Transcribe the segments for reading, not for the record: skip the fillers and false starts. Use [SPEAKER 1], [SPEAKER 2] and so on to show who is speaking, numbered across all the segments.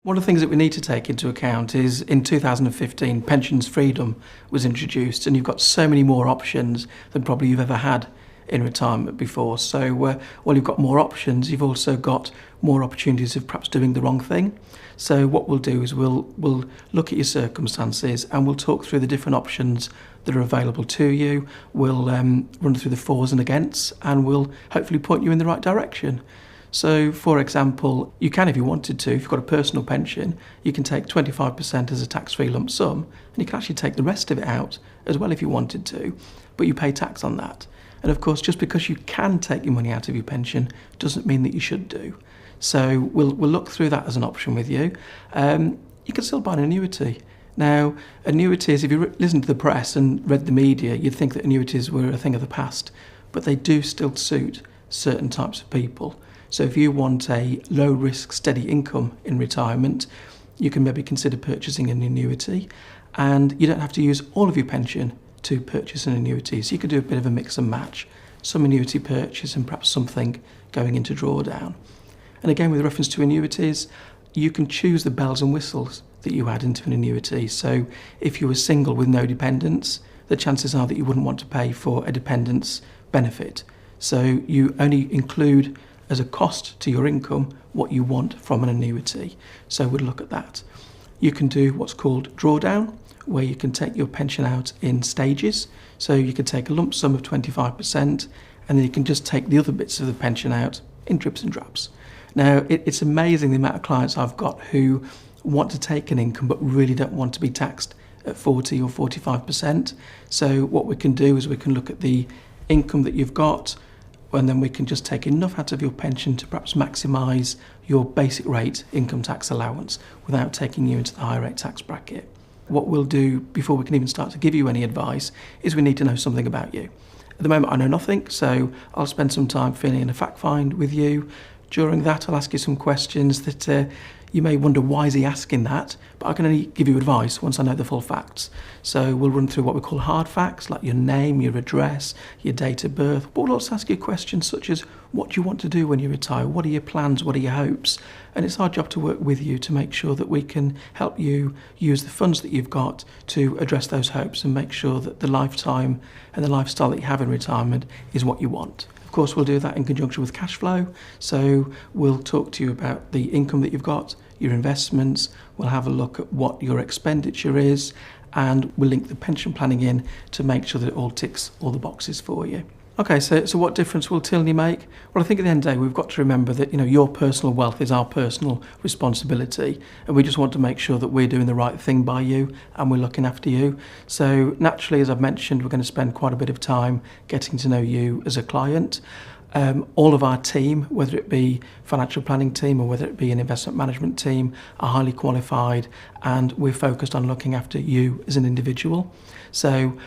[SPEAKER 1] One of the things that we need to take into account is in 2015, pensions freedom was introduced, and you've got so many more options than probably you've ever had in retirement before. So while you've got more options, you've also got more opportunities of perhaps doing the wrong thing. So what we'll do is we'll look at your circumstances and we'll talk through the different options that are available to you. We'll run through the fors and againsts, and we'll hopefully point you in the right direction. So, for example, you can, if you wanted to, if you've got a personal pension, you can take 25% as a tax-free lump sum, and you can actually take the rest of it out as well if you wanted to, but you pay tax on that. And of course, just because you can take your money out of your pension doesn't mean that you should do. So we'll look through that as an option with you. You can still buy an annuity. Now, annuities, if you listen to the press and read the media, you'd think that annuities were a thing of the past, but they do still suit certain types of people. So if you want a low-risk, steady income in retirement, you can maybe consider purchasing an annuity, and you don't have to use all of your pension to purchase an annuity. So you could do a bit of a mix and match, some annuity purchase and perhaps something going into drawdown. And again, with reference to annuities, you can choose the bells and whistles that you add into an annuity. So if you were single with no dependents, the chances are that you wouldn't want to pay for a dependent's benefit. So you only include as a cost to your income what you want from an annuity. So we'd look at that. You can do what's called drawdown, where you can take your pension out in stages. So you can take a lump sum of 25%, and then you can just take the other bits of the pension out in drips and drabs. Now, it's amazing the amount of clients I've got who want to take an income but really don't want to be taxed at 40 or 45%. So what we can do is we can look at the income that you've got, and then we can just take enough out of your pension to perhaps maximise your basic rate income tax allowance without taking you into the high rate tax bracket. What we'll do before we can even start to give you any advice is we need to know something about you. At the moment I know nothing, so I'll spend some time filling in a fact find with you. During that I'll ask you some questions that you may wonder, why is he asking that? But I can only give you advice once I know the full facts. So we'll run through what we call hard facts, like your name, your address, your date of birth. But we'll also ask you questions such as, what do you want to do when you retire? What are your plans? What are your hopes? And it's our job to work with you to make sure that we can help you use the funds that you've got to address those hopes and make sure that the lifetime and the lifestyle that you have in retirement is what you want. Of course, we'll do that in conjunction with cash flow. So we'll talk to you about the income that you've got, your investments, we'll have a look at what your expenditure is, and we'll link the pension planning in to make sure that it all ticks all the boxes for you. Okay, so what difference will Tilney make? Well, I think at the end of the day, we've got to remember that, your personal wealth is our personal responsibility, and we just want to make sure that we're doing the right thing by you and we're looking after you. So naturally, as I've mentioned, we're going to spend quite a bit of time getting to know you as a client. All of our team, whether it be financial planning team or whether it be an investment management team, are highly qualified, and we're focused on looking after you as an individual. So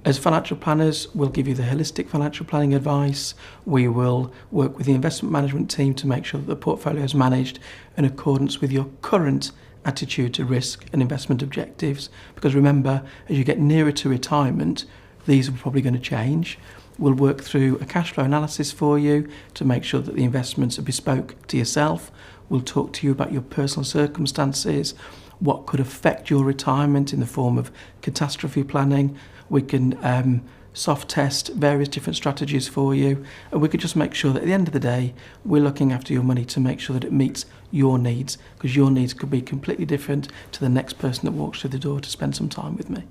[SPEAKER 1] as financial planners, we'll give you the holistic financial planning advice. We will work with the investment management team to make sure that the portfolio is managed in accordance with your current attitude to risk and investment objectives. Because remember, as you get nearer to retirement, these are probably going to change. We'll work through a cash flow analysis for you to make sure that the investments are bespoke to yourself. We'll talk to you about your personal circumstances, what could affect your retirement in the form of catastrophe planning. We can soft test various different strategies for you, and we could just make sure that at the end of the day, we're looking after your money to make sure that it meets your needs, because your needs could be completely different to the next person that walks through the door to spend some time with me.